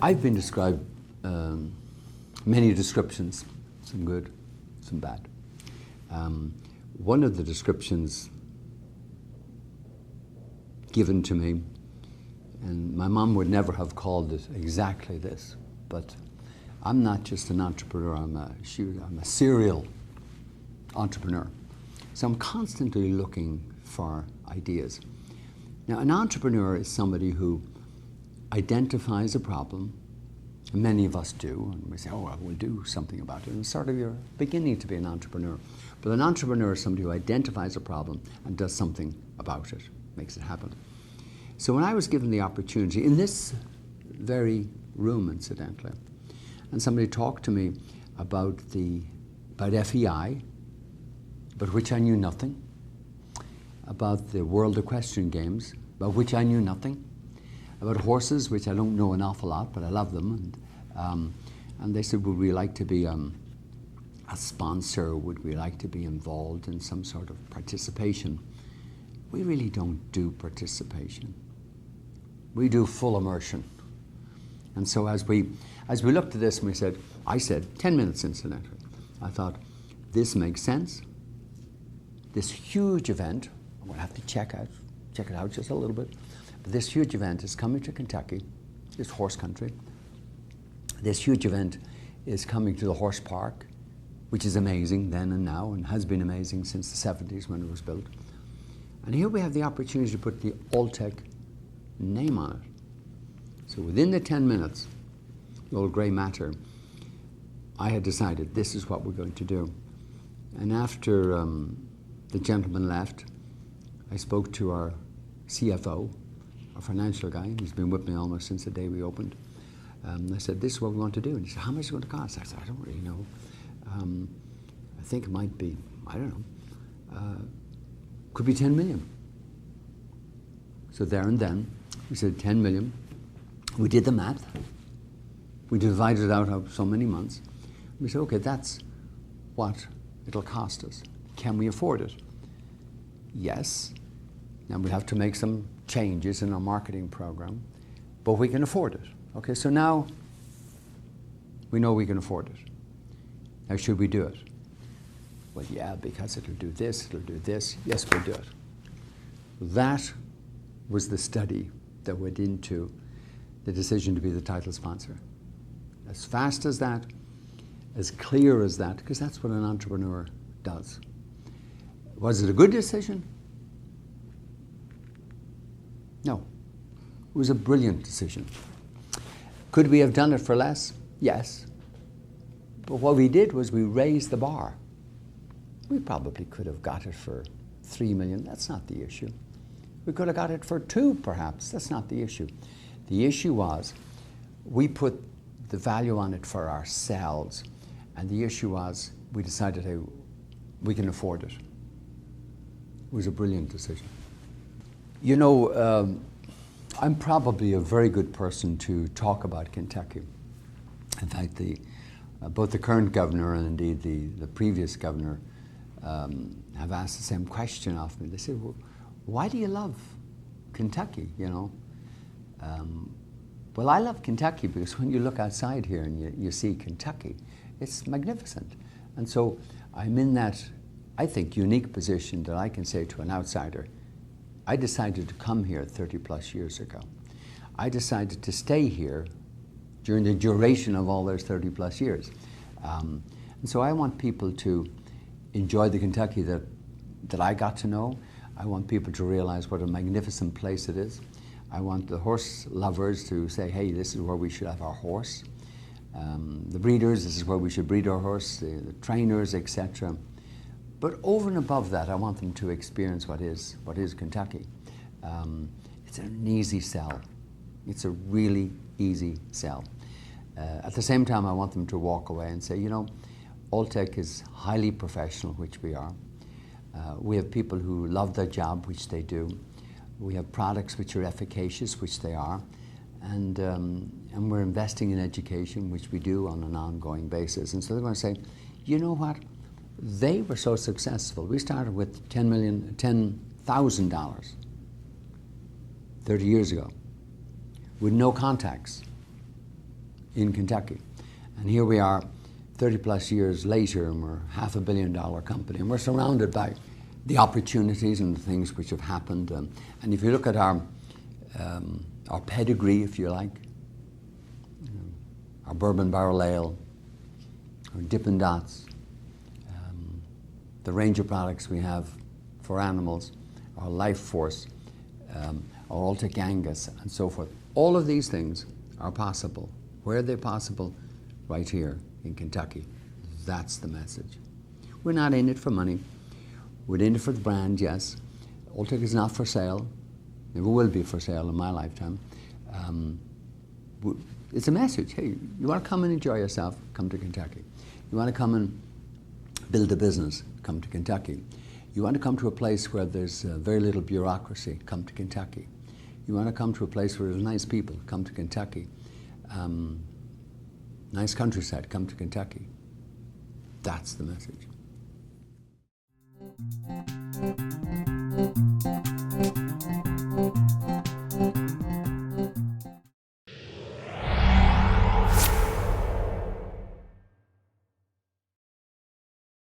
I've been described many descriptions, some good, some bad. One of the descriptions given to me, and my mom would never have called it exactly this, but I'm not just an entrepreneur, I'm a serial entrepreneur. So I'm constantly looking for ideas. Now, an entrepreneur is somebody who identifies a problem, and many of us do, and we say, oh, well, we'll do something about it. And sort of you're beginning to be an entrepreneur. But an entrepreneur is somebody who identifies a problem and does something about it, makes it happen. So when I was given the opportunity, in this very room, incidentally, and somebody talked to me about FEI, about which I knew nothing, about the World Equestrian Games, about which I knew nothing, about horses, which I don't know an awful lot, but I love them. And they said, would we like to be a sponsor? Would we like to be involved in some sort of participation? We really don't do participation. We do full immersion. And so as we looked at this, and I said, 10 minutes incidentally, I thought, this makes sense. This huge event, I'm going to have to check it out just a little bit. But this huge event is coming to Kentucky. It's horse country. This huge event is coming to the horse park, which is amazing then and now, and has been amazing since the 70s when it was built. And here we have the opportunity to put the Alltech name on it. So within the 10 minutes, the old grey matter, I had decided this is what we're going to do. And after the gentleman left, I spoke to our CFO, our financial guy. He's been with me almost since the day we opened. I said, this is what we want to do. And he said, how much is it going to cost? I said, I don't really know. I think it might be, I don't know, could be 10 million. So there and then, we said 10 million. We did the math. We divided it out over so many months. We said, okay, that's what it'll cost us. Can we afford it? Yes. Now we have to make some changes in our marketing program, but we can afford it. Okay, so now we know we can afford it. Now should we do it? Well, yeah, because it'll do this, it'll do this. Yes, we'll do it. That was the study that went into the decision to be the title sponsor. As fast as that, as clear as that, because that's what an entrepreneur does. Was it a good decision? No. It was a brilliant decision. Could we have done it for less? Yes. But what we did was we raised the bar. We probably could have got it for 3 million. That's not the issue. We could have got it for 2, perhaps. That's not the issue. The issue was we put the value on it for ourselves. And the issue was we decided how we can afford it. It was a brilliant decision. You know, I'm probably a very good person to talk about Kentucky. In fact, both the current governor and indeed the previous governor have asked the same question of me. They say, well, why do you love Kentucky, you know? Well, I love Kentucky because when you look outside here and you see Kentucky, it's magnificent. And so I'm in that, I think, unique position that I can say to an outsider, I decided to come here 30 plus years ago. I decided to stay here during the duration of all those 30 plus years. And so I want people to enjoy the Kentucky that I got to know. I want people to realize what a magnificent place it is. I want the horse lovers to say, hey, this is where we should have our horse. The breeders, this is where we should breed our horse, the trainers, etc. But over and above that, I want them to experience what is Kentucky. It's an easy sell. It's a really easy sell. At the same time, I want them to walk away and say, you know, Alltech is highly professional, which we are. We have people who love their job, which they do. We have products which are efficacious, which they are. And we're investing in education, which we do on an ongoing basis. And so they're going to say, you know what? They were so successful. We started with $10,000 30 years ago with no contacts. in Kentucky. And here we are 30 plus years later, and we're $500 million company, and we're surrounded by the opportunities and the things which have happened. And if you look at our pedigree, if you like, our bourbon barrel ale, our Dippin' Dots, the range of products we have for animals, our Life Force, our Alltech Angus, and so forth. All of these things are possible. Where are they possible? Right here in Kentucky. That's the message. We're not in it for money. We're in it for the brand, yes. Alltech is not for sale. Never will be for sale in my lifetime. It's a message. Hey, you want to come and enjoy yourself? Come to Kentucky. You want to come and build a business? Come to Kentucky. You want to come to a place where there's very little bureaucracy? Come to Kentucky. You want to come to a place where there's nice people? Come to Kentucky. Nice countryside? Come to Kentucky. That's the message.